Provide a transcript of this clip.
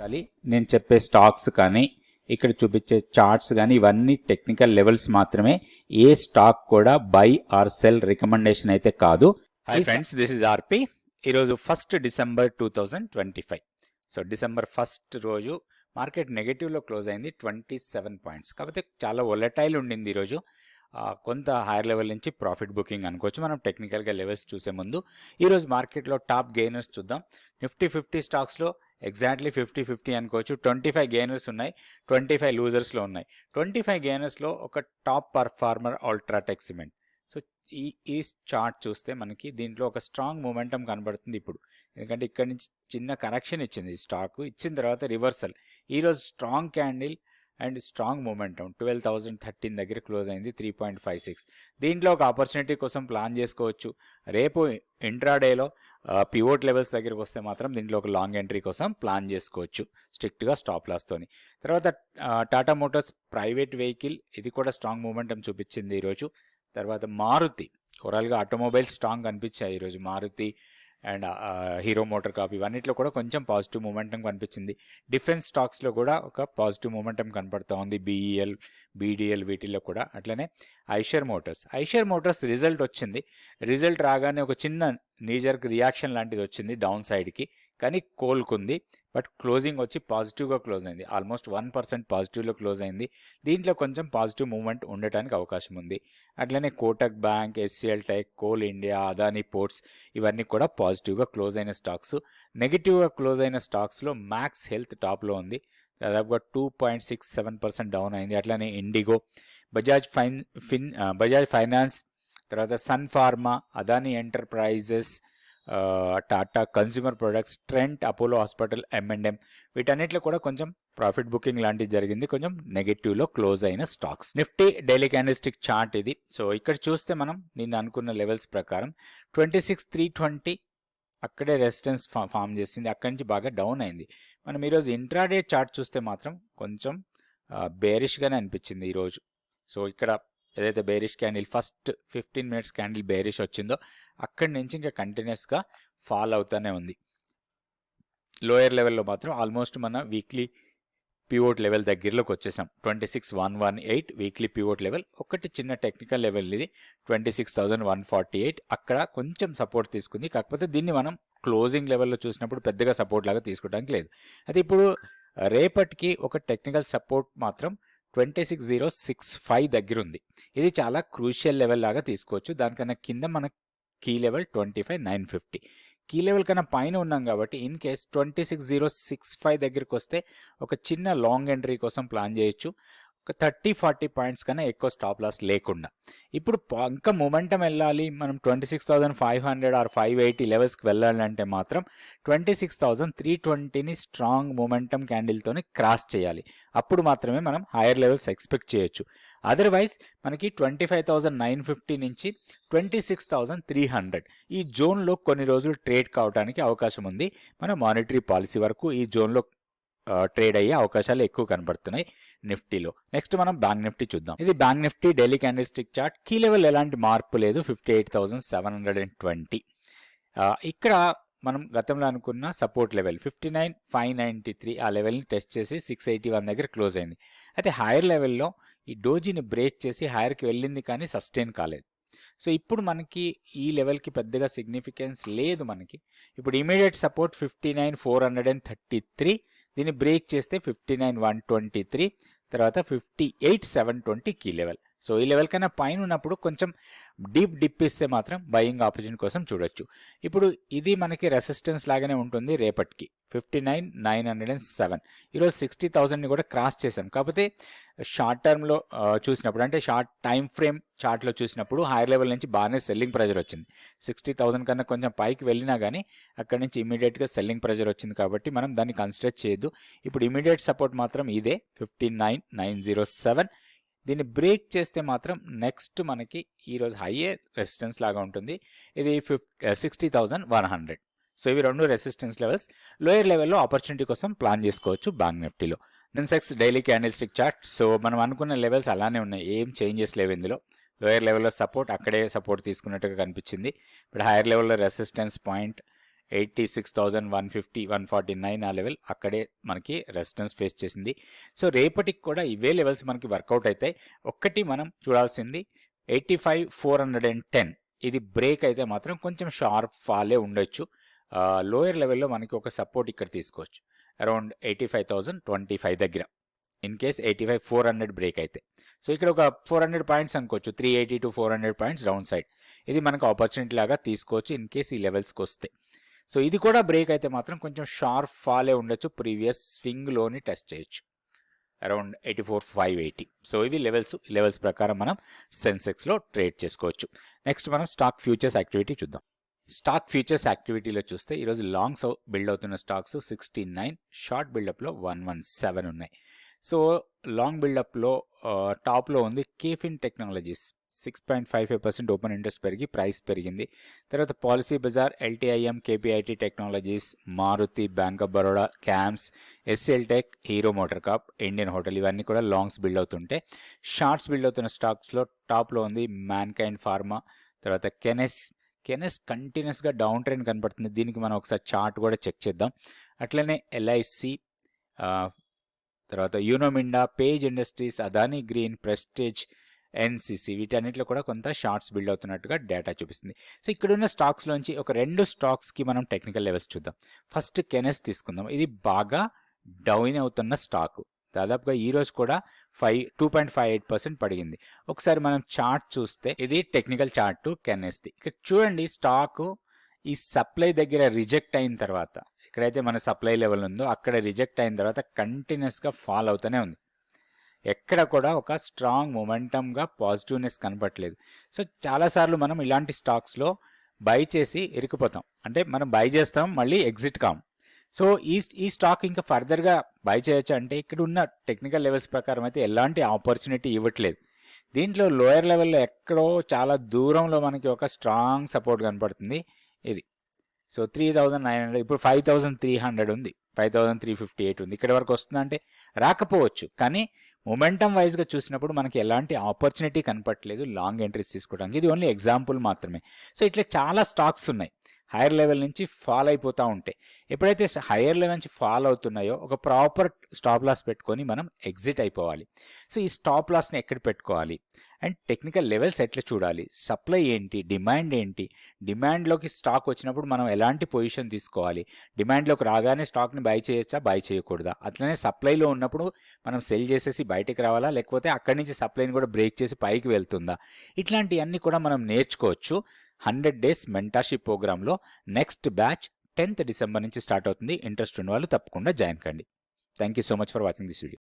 ఉండాలి. నేను చెప్పే స్టాక్స్ కానీ ఇక్కడ చూపించే చార్ట్స్ కానీ ఇవన్నీ టెక్నికల్ లెవెల్స్ మాత్రమే. ఏ స్టాక్ కూడా బై ఆర్ సెల్ రికమెండేషన్ అయితే కాదు. హాయ్ ఫ్రెండ్స్, దిస్ ఇస్ ఆర్పి. ఈరోజు 1 డిసెంబర్ 2025. సో డిసెంబర్ 1 రోజు మార్కెట్ నెగటివ్లో క్లోజ్ అయింది 27 పాయింట్స్. కాకపోతే చాలా వొలటైల్ ఉండింది ఈరోజు. కొంత హైయర్ లెవెల్ నుంచి ప్రాఫిట్ బుకింగ్ అనుకోవచ్చు. మనం టెక్నికల్గా లెవెల్స్ చూసే ముందు ఈరోజు మార్కెట్లో టాప్ గెయినర్స్ చూద్దాం. నిఫ్టీ 50 స్టాక్స్లో ఎగ్జాక్ట్లీ 50-50 అనుకోవచ్చు. 25 గెయినర్స్ ఉన్నాయి, 25 లూజర్స్లో ఉన్నాయి. 25 గెయినర్స్లో ఒక top performer UltraTech cement. So ఈ చార్ట్ చూస్తే మనకి దీంట్లో ఒక స్ట్రాంగ్ మూమెంటం కనబడుతుంది ఇప్పుడు. ఎందుకంటే ఇక్కడ నుంచి చిన్న కరెక్షన్ ఇచ్చింది ఈ స్టాక్, ఇచ్చిన తర్వాత రివర్సల్. ఈరోజు strong candle and strong momentum 12,013 దగ్గర క్లోజ్ అయింది, 3.56. దీంట్లో ఒక ఆపర్చునిటీ కోసం ప్లాన్ చేసుకోవచ్చు. రేపు ఇంట్రాడేలో పివోట్ లెవెల్స్ దగ్గరికి వస్తే మాత్రం దీంట్లో ఒక లాంగ్ ఎంట్రీ కోసం ప్లాన్ చేసుకోవచ్చు స్ట్రిక్ట్గా స్టాప్ లాస్తోని. తర్వాత టాటా మోటార్స్ ప్రైవేట్ వెహికల్, ఇది కూడా స్ట్రాంగ్ మూమెంటం చూపించింది ఈరోజు. తర్వాత మారుతి, ఓవరాల్గా ఆటోమొబైల్ స్ట్రాంగ్ కనిపించాయి ఈరోజు. మారుతి అండ్ హీరో మోటార్ కాప్ ఇవన్నిట్లో కూడా కొంచెం పాజిటివ్ మూమెంటం కనిపించింది. డిఫెన్స్ స్టాక్స్లో కూడా ఒక పాజిటివ్ మూమెంటం కనపడుతూ ఉంది. BEL, BDL వీటిల్లో కూడా. అట్లనే ఐషర్ మోటార్స్ రిజల్ట్ వచ్చింది. రిజల్ట్ రాగానే ఒక చిన్న నీజర్క్ రియాక్షన్ లాంటిది వచ్చింది డౌన్ సైడ్కి, కానీ కోలుకుంది. బట్ క్లోజింగ్ వచ్చి పాజిటివ్గా క్లోజ్ అయింది, ఆల్మోస్ట్ 1% పాజిటివ్లో క్లోజ్ అయింది. దీంట్లో కొంచెం పాజిటివ్ మూమెంట్ ఉండటానికి అవకాశం ఉంది. అట్లనే Kotak bank, SCL tech, coal India, Adani ports ఇవన్నీ కూడా పాజిటివ్గా క్లోజ్ అయిన స్టాక్స్. నెగిటివ్గా క్లోజ్ అయిన స్టాక్స్లో మ్యాక్స్ హెల్త్ టాప్లో ఉంది, దాదాపుగా 2.67% డౌన్ అయింది. అట్లనే ఇండిగో, బజాజ్ ఫైనాన్స్, తర్వాత Sun Pharma, Adani Enterprises, Tata Consumer Products, Trent, Apollo Hospital, M&M వీటన్నిటిలో కూడా కొంచెం ప్రాఫిట్ బుకింగ్ లాంటిది జరిగింది, కొంచెం నెగటివ్లో క్లోజ్ అయిన stocks. Nifty daily candlestick chart ఇది. సో ఇక్కడ చూస్తే మనం నిన్న అనుకున్న లెవెల్స్ ప్రకారం 26,320 అక్కడే రెసిస్టెన్స్ ఫామ్ చేసింది, అక్కడి నుంచి బాగా డౌన్ అయింది. మనం ఈరోజు ఇంట్రాడే చార్ట్ చూస్తే మాత్రం కొంచెం బేరిష్గానే అనిపించింది ఈరోజు. సో ఇక్కడ ఏదైతే bearish candle first 15 minutes candle bearish వచ్చిందో అక్కడి నుంచి ఇంకా కంటిన్యూస్గా ఫాల్ అవుతూనే ఉంది. లోయర్ లెవెల్లో మాత్రం ఆల్మోస్ట్ మన వీక్లీ పివోట్ లెవెల్ దగ్గరలోకి వచ్చేసాం. 26,118 వీక్లీ పివోట్ లెవెల్. ఒకటి చిన్న టెక్నికల్ లెవెల్ ఇది 26,148, అక్కడ కొంచెం సపోర్ట్ తీసుకుంది. కాకపోతే దీన్ని మనం క్లోజింగ్ లెవెల్లో చూసినప్పుడు పెద్దగా సపోర్ట్ లాగా తీసుకోవడానికి లేదు. అయితే ఇప్పుడు రేపటికి ఒక టెక్నికల్ సపోర్ట్ మాత్రం 26,065 దగ్గర ఉంది. ఇది చాలా క్రూషియల్ లెవెల్ లాగా తీసుకోవచ్చు. దానికన్నా కింద మన కీ లెవెల్ 25,950. కీ లెవెల్ కన్నా పైన ఉన్నాం కాబట్టి ఇన్ కేస్ 26,065 దగ్గరికి వస్తే ఒక చిన్న లాంగ్ ఎంట్రీ కోసం ప్లాన్ చేయొచ్చు, ఒక 30-40 పాయింట్స్ కన్నా ఎక్కువ స్టాప్ లాస్ లేకుండా. ఇప్పుడు ఇంకా మూమెంటం వెళ్ళాలి, మనం 26,500 ఆర్ 580 లెవెల్స్కి వెళ్ళాలంటే మాత్రం 26,320ని స్ట్రాంగ్ మూమెంటం క్యాండిల్తోని క్రాస్ చేయాలి. అప్పుడు మాత్రమే మనం హైయర్ లెవెల్స్ ఎక్స్పెక్ట్ చేయొచ్చు. అదర్వైజ్ మనకి 25,950 నుంచి 26,300 ఈ జోన్లో కొన్ని రోజులు ట్రేడ్ కావడానికి అవకాశం ఉంది. మన మానిటరీ పాలసీ వరకు ఈ జోన్లో ట్రేడ్ అయ్యే అవకాశాలు ఎక్కువ కనబడుతున్నాయి నిఫ్టీలో. నెక్స్ట్ మనం బ్యాంక్ నిఫ్టీ చూద్దాం. ఇది bank Nifty daily candlestick chart. Key level ఎలాంటి మార్పు లేదు, 58,720. ఇక్కడ మనం గతంలో అనుకున్న సపోర్ట్ లెవెల్ 59,593 ఆ లెవెల్ని టెస్ట్ చేసి 681 దగ్గర క్లోజ్ అయింది. అయితే హైయర్ లెవెల్లో ఈ డోజీని బ్రేక్ చేసి హైయర్కి వెళ్ళింది కానీ సస్టైన్ కాలేదు. సో ఇప్పుడు మనకి ఈ లెవెల్కి పెద్దగా సిగ్నిఫికెన్స్ లేదు మనకి. ఇప్పుడు ఇమీడియట్ సపోర్ట్ 59,433, దీన్ని బ్రేక్ చేస్తే 59,123, తర్వాత 58,720 కీ లెవెల్. సో ఈ లెవెల్ కన్నా పైన ఉన్నప్పుడు కొంచెం డీప్ డిప్ ఇస్తే మాత్రం బయింగ్ ఆపర్చునిటీ కోసం చూడొచ్చు. ఇప్పుడు ఇది మనకి రెసిస్టెన్స్ లాగానే ఉంటుంది రేపటికి 59,907. ఈరోజు 60,000ని కూడా క్రాస్ చేసాం. కాకపోతే షార్ట్ టర్మ్లో చూసినప్పుడు, అంటే షార్ట్ టైం ఫ్రేమ్ చార్ట్లో చూసినప్పుడు హైయర్ లెవెల్ నుంచి బాగానే సెల్లింగ్ ప్రెజర్ వచ్చింది. 60,000 కన్నా కొంచెం పైకి వెళ్ళినా కానీ అక్కడి నుంచి ఇమీడియట్గా సెల్లింగ్ ప్రెజర్ వచ్చింది కాబట్టి మనం దాన్ని కన్సిడర్ చేయొద్దు. ఇప్పుడు ఇమీడియట్ సపోర్ట్ మాత్రం ఇదే 59,907. దీన్ని బ్రేక్ చేస్తే మాత్రం నెక్స్ట్ మనకి ఈరోజు హైయర్ రెసిస్టెన్స్ లాగా ఉంటుంది, ఇది 60,100. సో ఇవి రెండు రెసిస్టెన్స్ లెవెల్స్. లోయర్ లెవెల్లో ఆపర్చునిటీ కోసం ప్లాన్ చేసుకోవచ్చు బ్యాంక్ నిఫ్టీలో. Sensex daily candlestick chart. So మనం అనుకున్న లెవెల్స్ అలానే ఉన్నాయి, ఏం చేంజెస్ లేవు ఇందులో. లోయర్ లెవెల్లో సపోర్ట్ అక్కడే సపోర్ట్ తీసుకున్నట్టుగా కనిపించింది. ఇప్పుడు హైయర్ లెవెల్లో రెసిస్టెన్స్ పాయింట్ 86,150 149 ఆ లెవెల్ అక్కడే మనకి రెసిస్టెన్స్ ఫేస్ చేసింది. సో రేపటికి కూడా ఇవే లెవెల్స్ మనకి వర్కౌట్ అవుతాయి. ఒక్కటి మనం చూడాల్సింది 85,410 ఇది బ్రేక్ అయితే మాత్రం కొంచెం షార్ప్ ఫాలే ఉండొచ్చు. లోయర్ లెవెల్లో మనకి ఒక సపోర్ట్ ఇక్కడ తీసుకోవచ్చు అరౌండ్ 85,025 దగ్గర. ఇన్ కేస్ 85,400 బ్రేక్ అయితే, సో ఇక్కడ ఒక 400 పాయింట్స్ అనుకోవచ్చు, 380 to 400 పాయింట్స్ డౌన్ సైడ్. ఇది మనకు ఆపర్చునిటీ లాగా తీసుకోవచ్చు ఇన్ కేస్ ఈ లెవెల్స్కి వస్తే. సో ఇది కూడా బ్రేక్ అయితే మాత్రం కొంచెం షార్ప్ ఫాలే ఉండొచ్చు, ప్రీవియస్ స్వింగ్లోని టెస్ట్ చేయొచ్చు అరౌండ్ 84,580. సో ఇవి లెవెల్స్ ప్రకారం మనం సెన్సెక్స్లో ట్రేడ్ చేసుకోవచ్చు. నెక్స్ట్ మనం స్టాక్ ఫ్యూచర్స్ యాక్టివిటీ చూద్దాం. స్టాక్ ఫ్యూచర్స్ యాక్టివిటీలో చూస్తే ఈరోజు లాంగ్స్ బిల్డ్ అవుతున్న స్టాక్స్ 69, షార్ట్ బిల్డప్లో 117 ఉన్నాయి. సో లాంగ్ బిల్డప్లో టాప్లో ఉంది కేఫిన్ టెక్నాలజీస్, 6.55% ఓపెన్ ఇంట్రెస్ట్ పెరిగి ప్రైస్ పెరిగింది. తర్వాత Policy Bazaar, LTIM, KPIT Technologies, Maruti, Bank of Baroda, CAMS, SL Tech, Hero MotoCorp, Indian Hotel ఇవన్నీ కూడా లాంగ్స్ బిల్డ్ అవుతుంటే, షార్ట్స్ బిల్డ్ అవుతున్న స్టాక్స్లో టాప్లో ఉంది మ్యాన్ కైండ్ ఫార్మా, తర్వాత కెనెస్ కంటిన్యూస్గా డౌన్ ట్రెండ్ కనపడుతుంది. దీనికి మనం ఒకసారి చార్ట్ కూడా చెక్ చేద్దాం. అట్లనే ఎల్ఐసి, తర్వాత యూనోమిండా, పేజ్ ఇండస్ట్రీస్, అదానీ గ్రీన్, ప్రెస్టేజ్, ఎన్సిసి వీటన్నిటిలో కూడా కొంత షార్ట్స్ బిల్డ్ అవుతున్నట్టుగా డేటా చూపిస్తుంది. సో ఇక్కడున్న స్టాక్స్లోంచి ఒక 2 స్టాక్స్కి మనం టెక్నికల్ లెవెల్స్ చూద్దాం. ఫస్ట్ కెనెస్ తీసుకుందాం. ఇది బాగా డౌన్ అవుతున్న స్టాక్, దాదాపుగా ఈ రోజు కూడా 2.58% పడిగింది. ఒకసారి మనం చార్ట్ చూస్తే ఇది టెక్నికల్ చార్ట్ కెనెస్ది. ఇక్కడ చూడండి స్టాక్ ఈ సప్లై దగ్గర రిజెక్ట్ అయిన తర్వాత, ఎక్కడైతే మన సప్లై లెవెల్ ఉందో అక్కడ రిజెక్ట్ అయిన తర్వాత కంటిన్యూస్గా ఫాల్ అవుతూనే ఉంది. ఎక్కడ కూడా ఒక స్ట్రాంగ్ మొమెంటమ్గా పాజిటివ్నెస్ కనపట్లేదు. సో చాలాసార్లు మనం ఇలాంటి స్టాక్స్లో బై చేసి ఇరుక్కుపోతాం, అంటే మనం బై చేస్తాం మళ్ళీ ఎగ్జిట్ కాం. సో ఈ స్టాక్ ఇంకా ఫర్దర్గా బై చేయొచ్చు అంటే ఇక్కడ ఉన్న టెక్నికల్ లెవెల్స్ ప్రకారం అయితే ఎలాంటి ఆపర్చునిటీ ఇవ్వట్లేదు. దీంట్లో లోయర్ లెవెల్లో ఎక్కడో చాలా దూరంలో మనకి ఒక స్ట్రాంగ్ సపోర్ట్ కనపడుతుంది ఇది. సో 3,900, ఇప్పుడు 5,300 ఉంది, 5,358 ఉంది. ఇక్కడ వరకు వస్తుందంటే రాకపోవచ్చు, కానీ మొమెంటం వైజ్గా చూసినప్పుడు మనకి ఎలాంటి ఆపర్చునిటీ కనపట్లేదు లాంగ్ ఎంట్రీస్ తీసుకోవడానికి. ఇది ఓన్లీ ఎగ్జాంపుల్ మాత్రమే. సో ఇట్లా చాలా స్టాక్స్ ఉన్నాయి హైయర్ లెవెల్ నుంచి ఫాల్ అయిపోతూ ఉంటాయి. ఎప్పుడైతే హైయర్ లెవెల్ నుంచి ఫాల్ అవుతున్నాయో ఒక ప్రాపర్ స్టాప్ లాస్ పెట్టుకొని మనం ఎగ్జిట్ అయిపోవాలి. సో ఈ స్టాప్ లాస్ని ఎక్కడ పెట్టుకోవాలి అండ్ టెక్నికల్ లెవెల్స్ ఎట్లా చూడాలి, సప్లై ఏంటి, డిమాండ్ ఏంటి, డిమాండ్లోకి స్టాక్ వచ్చినప్పుడు మనం ఎలాంటి పొజిషన్ తీసుకోవాలి, డిమాండ్లోకి రాగానే స్టాక్ని బై చేయొచ్చా బై చేయకూడదా, అట్లనే సప్లైలో ఉన్నప్పుడు మనం సెల్ చేసేసి బయటకు రావాలా, లేకపోతే అక్కడి నుంచి సప్లైని కూడా బ్రేక్ చేసి పైకి వెళ్తుందా, ఇట్లాంటివన్నీ కూడా మనం నేర్చుకోవచ్చు 100 days మెంటర్షిప్ ప్రోగ్రాంలో. నెక్స్ట్ బ్యాచ్ 10th December నుంచి స్టార్ట్ అవుతుంది. ఇంట్రెస్ట్ ఉన్న వాళ్ళు తప్పకుండా జాయిన్ కండి. Thank you so much for watching this video.